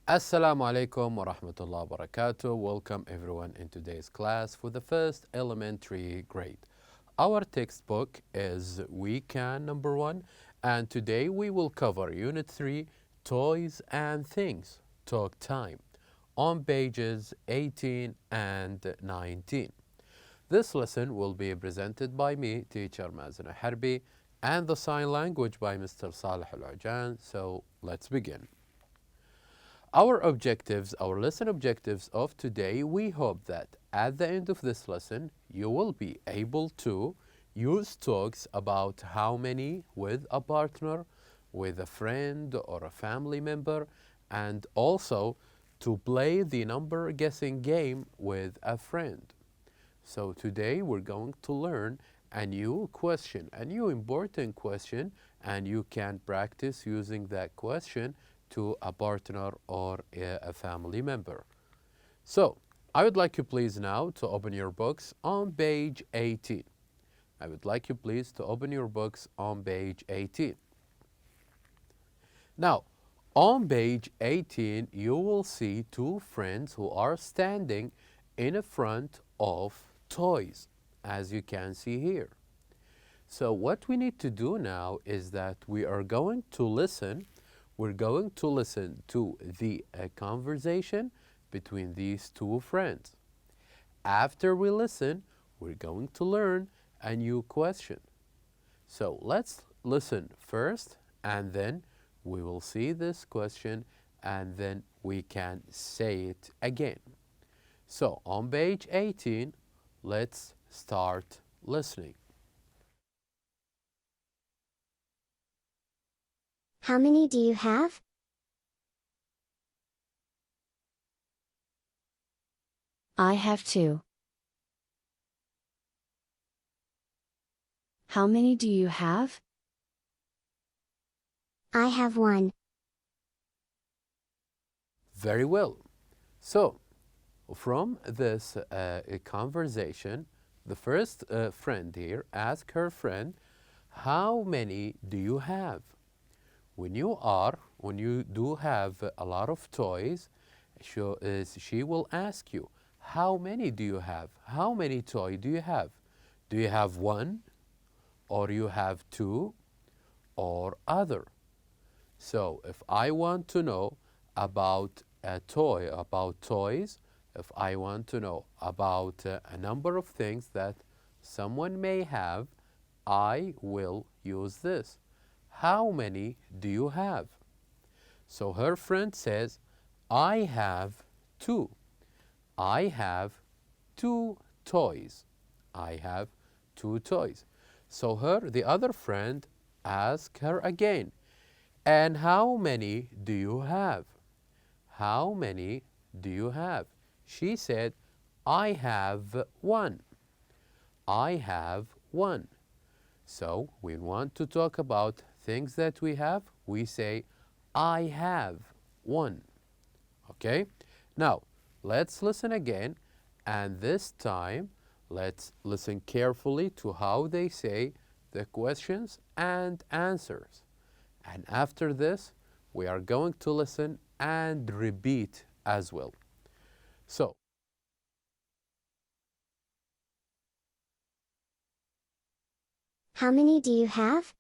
Assalamu alaikum wa rahmatullahi wa barakatuh. Welcome everyone in today's class for the first elementary grade. Our textbook is Weekend number 1, and today we will cover Unit 3, Toys and Things, Talk Time, on pages 18 and 19. This lesson will be presented by me, teacher Mazen Harbi, and the sign language by Mr. Saleh Al-Ujan. So let's begin. Our lesson objectives of today, we hope that at the end of this lesson, you will be able to use talks about how many with a partner, with a friend or a family member, and also to play the number guessing game with a friend. So today we're going to learn a new question, a new important question, and you can practice using that question to a partner or a family member. So I would like you please now to open your books on page 18. I would like you please to open your books on page 18. Now, on page 18, you will see two friends who are standing in front of toys, as you can see here. So what we need to do now is that we are going to listen. We're going to listen to the conversation between these two friends. After we listen, we're going to learn a new question. So let's listen first, and then we will see this question, and then we can say it again. So on page 18, let's start listening. How many do you have? I have 2. How many do you have? I have 1. Very well. So from this conversation, the first friend here asked her friend, how many do you have? When you do have a lot of toys, she will ask you, how many do you have? How many toys do you have? Do you have 1, or you have 2, or other? So if I want to know about about toys, if I want to know about a number of things that someone may have, I will use this. How many do you have? So her friend says, I have 2. I have 2 toys. I have 2 toys. So the other friend asks her again, and how many do you have? How many do you have? She said, I have 1. I have 1. So we want to talk about things that we have. We say, I have 1. Okay? Now, let's listen again. And this time, let's listen carefully to how they say the questions and answers. And after this, we are going to listen and repeat as well. So, How many do you have?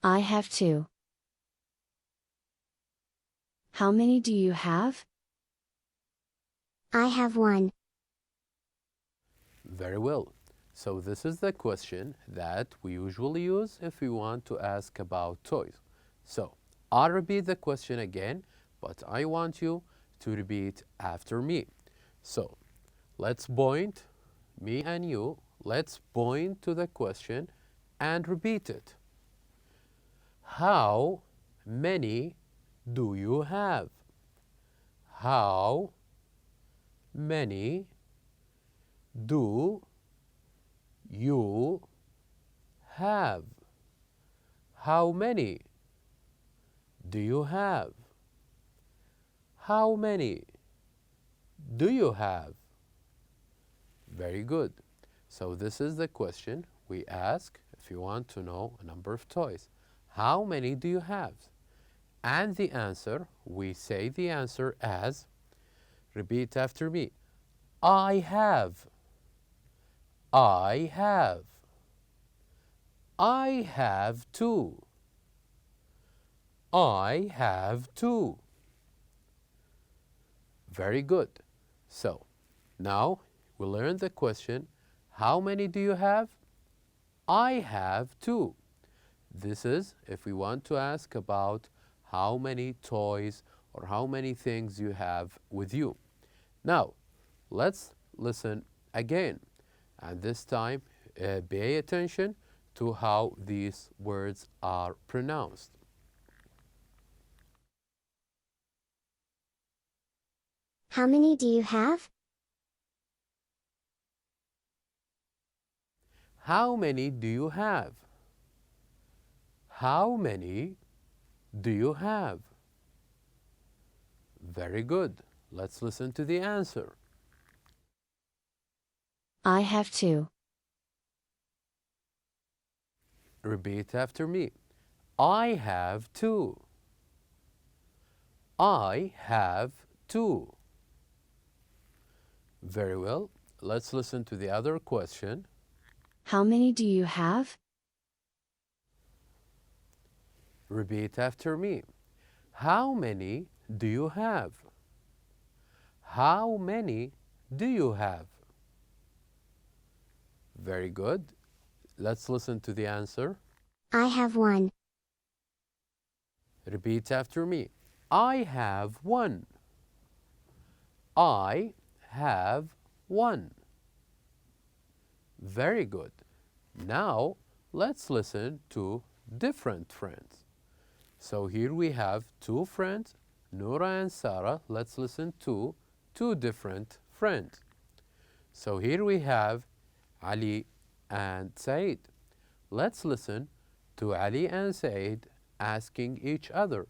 I have 2. How many do you have? I have 1. very well. So this is the question that we usually use if we want to ask about toys. So I'll repeat the question again, but I want you to repeat after me. So let's point, me and you, let's point to the question and repeat it. How many do you have? How many do you have? How many do you have? How many do you have? Very good. So this is the question we ask if you want to know a number of toys. How many do you have? And the answer, we say the answer as, repeat after me, I have. I have. I have two. I have two. Very good. So, now we learn the question, how many do you have? I have two. This is if we want to ask about how many toys or how many things you have with you. Now, let's listen again. And this time, pay attention to how these words are pronounced. How many do you have? How many do you have? How many do you have? Very good. Let's listen to the answer. I have two. Repeat after me. I have two. I have two. Very well. Let's listen to the other question. How many do you have? Repeat after me. How many do you have? How many do you have? Very good. Let's listen to the answer. I have one. Repeat after me. I have one. I have one. Very good. Now, let's listen to different friends. So here we have two friends, Noura and Sarah. Let's listen to two different friends. So here we have Ali and Said. Let's listen to Ali and Said asking each other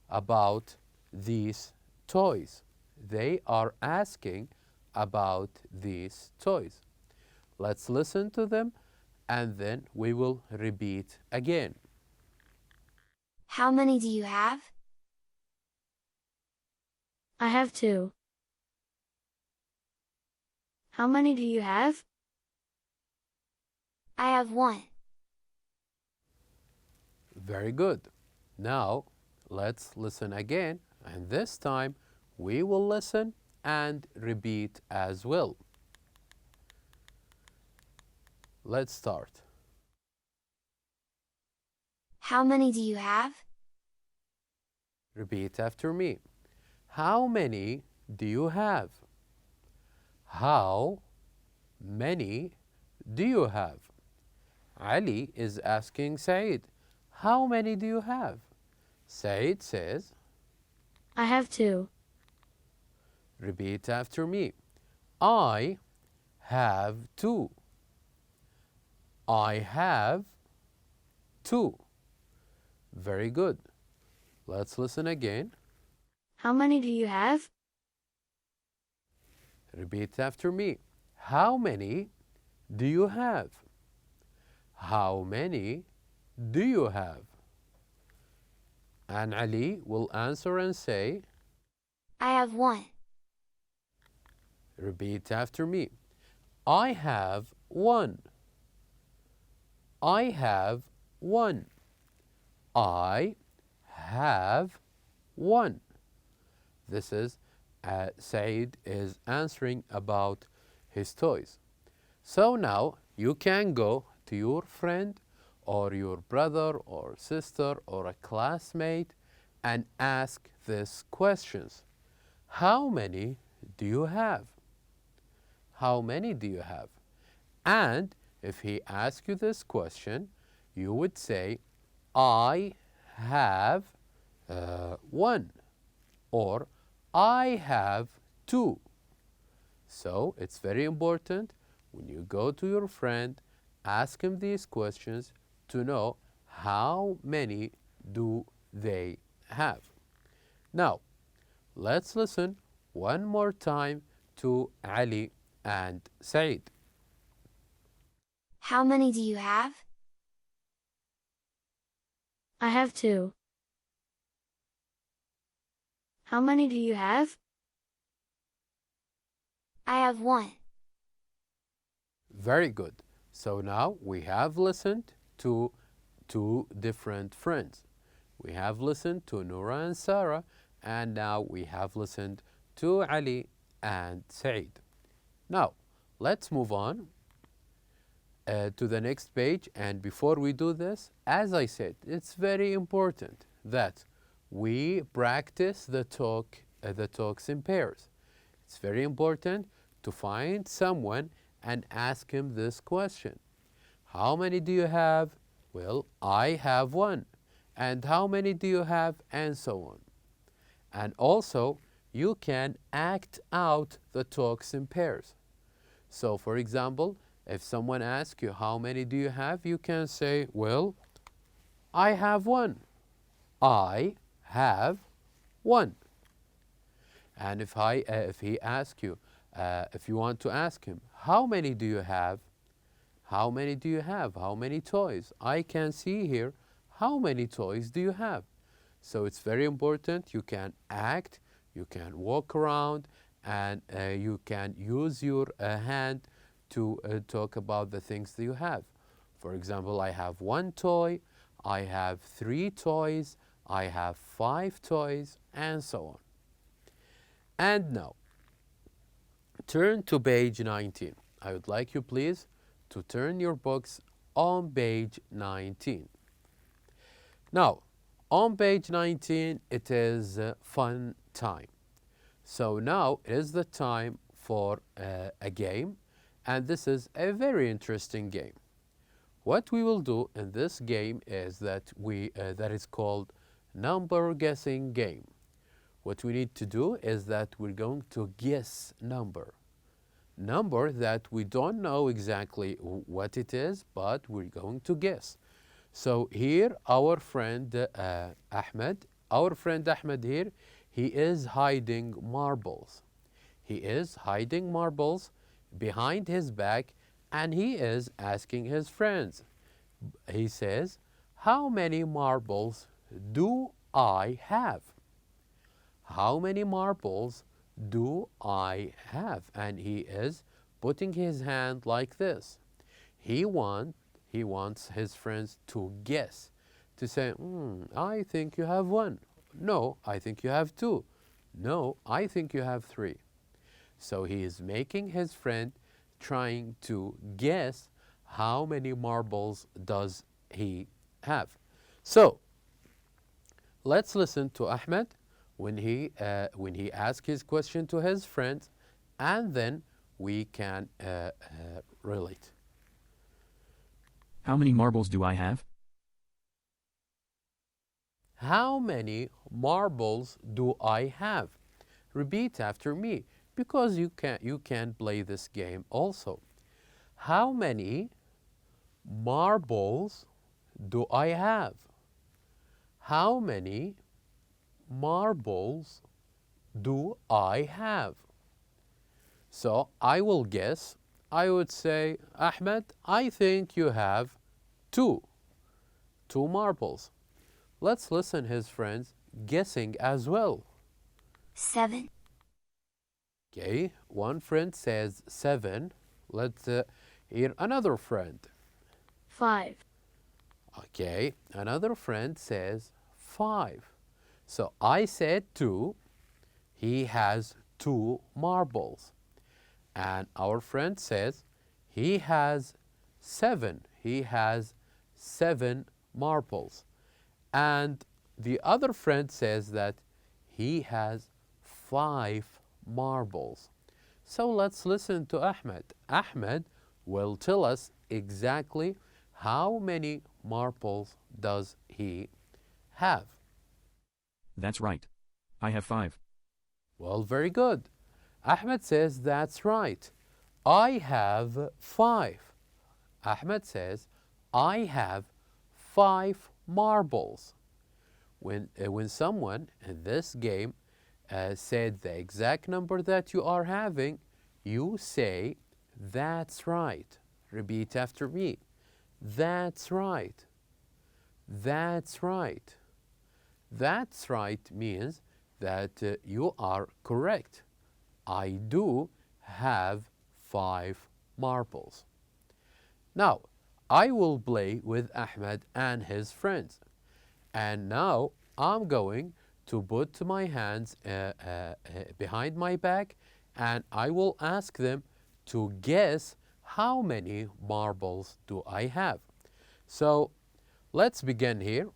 about these toys. They are asking about these toys. Let's listen to them and then we will repeat again. How many do you have? I have two. How many do you have? I have one. Very good. Now, let's listen again, and this time we will listen and repeat as well. Let's start. How many do you have? Repeat after me. How many do you have? How many do you have? Ali is asking Said, how many do you have? Said says, I have two. repeat after me. I have two. I have two. Very good. Let's listen again. How many do you have? Repeat after me. How many do you have? How many do you have? And Ali will answer and say, I have one. repeat after me. I have one. I have one. I have one. This is Said is answering about his toys. So now you can go to your friend or your brother or sister or a classmate and ask these questions. How many do you have? How many do you have? And if he asks you this question, you would say, I have one, or I have two. So it's very important when you go to your friend, ask him these questions to know how many do they have. Now, let's listen one more time to Ali and Said. How many do you have? I have two. How many do you have? I have one. Very good. So now we have listened to two different friends. We have listened to Nora and Sarah, and now we have listened to Ali and Saeed. Now, let's move on to the next page. And before we do this, as I said, it's very important that we practice the talks in pairs. It's very important to find someone and ask him this question. How many do you have? Well, I have one. And how many do you have? And so on. And also, you can act out the talks in pairs. So, for example, if someone asks you, how many do you have? You can say, well, I have one. I have one. And if he asks you, if you want to ask him, how many do you have? How many do you have? How many toys? I can see here, how many toys do you have? So it's very important. You can act, you can walk around, and you can use your hand to talk about the things that you have. For example, I have one toy, I have 3 toys, I have 5 toys, and so on. And now, turn to page 19. I would like you, please, to turn your books on page 19. Now, on page 19, it is fun time. So now it is the time for a game, and this is a very interesting game. What we will do in this game is that that is called number guessing game. What we need to do is that we're going to guess number that we don't know exactly what it is, but we're going to guess. So here our friend Ahmed here, he is hiding marbles. He is hiding marbles behind his back, and he is asking his friends. He says, how many marbles do I have? How many marbles do I have? And he is putting his hand like this. He wants his friends to guess, to say, I think you have 1. No, I think you have 2. No, I think you have 3. So he is making his friend trying to guess how many marbles does he have. So let's listen to Ahmed when he asks his question to his friends, and then we can relate. How many marbles do I have? How many marbles do I have? Repeat after me, because you can play this game also. How many marbles do I have? How many marbles do I have? So I will guess. I would say, Ahmed, I think you have 2 marbles. Let's listen his friends guessing as well. 7. Okay, one friend says 7. Let's hear another friend. 5. Okay, another friend says 5. So I said 2. He has 2 marbles. And our friend says he has 7. He has 7 marbles. And the other friend says that he has 5 marbles. So let's listen to Ahmed. Ahmed will tell us exactly how many marbles does he have. That's right. I have 5. Well, very good. Ahmed says that's right. I have 5. Ahmed says I have 5 marbles. When someone in this game said the exact number that you are having, you say, that's right. Repeat after me. That's right. That's right. That's right means that you are correct. I do have 5 marbles. Now, I will play with Ahmed and his friends. And now I'm going to put my hands behind my back, and I will ask them to guess how many marbles do I have. So let's begin here.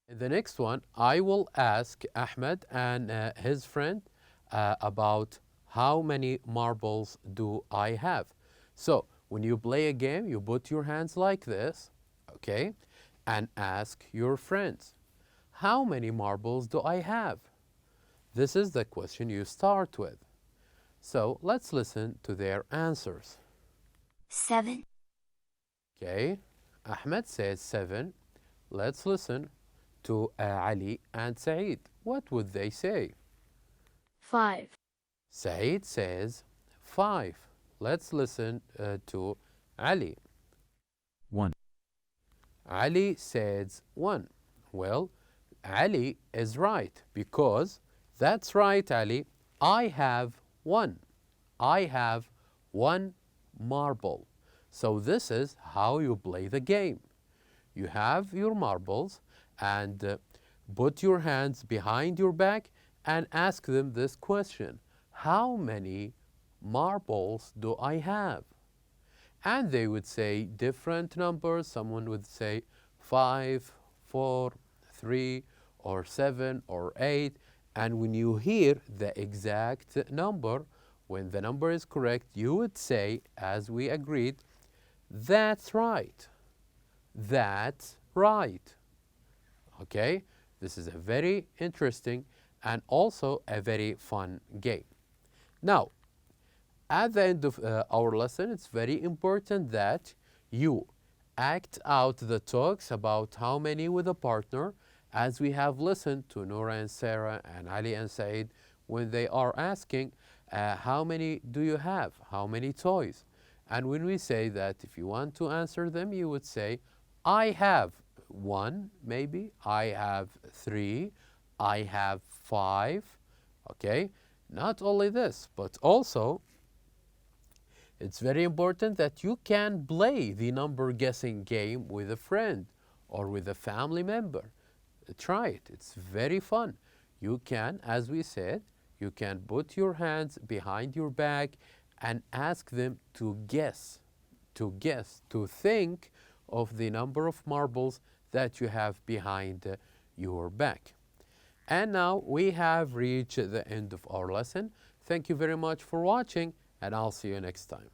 In the next one, I will ask Ahmed and his friend about how many marbles do I have. So when you play a game, you put your hands like this, okay, and ask your friends, how many marbles do I have? This is the question you start with. So let's listen to their answers. 7. Okay, Ahmed says 7. Let's listen to Ali and Saeed. What would they say? 5. Saeed says 5. Let's listen to Ali. 1. Ali says 1. Well, Ali is right because that's right, Ali. I have 1. I have 1 marble. So this is how you play the game. You have your marbles and put your hands behind your back and ask them this question. How many marbles do I have? And they would say different numbers. Someone would say 5, 4, 3, or 7, or 8. And when you hear the exact number, when the number is correct, you would say, as we agreed, that's right. That's right. Okay? This is a very interesting and also a very fun game. Now, at the end of our lesson, it's very important that you act out the talks about how many with a partner, as we have listened to Nora and Sarah and Ali and Saeed when they are asking, how many do you have? How many toys? And when we say that if you want to answer them, you would say, I have 1, maybe. I have 3. I have 5. Okay? Not only this, but also it's very important that you can play the number guessing game with a friend or with a family member. Try it. It's very fun. You can, as we said, you can put your hands behind your back and ask them to guess, to think of the number of marbles that you have behind your back. And now we have reached the end of our lesson. Thank you very much for watching, and I'll see you next time.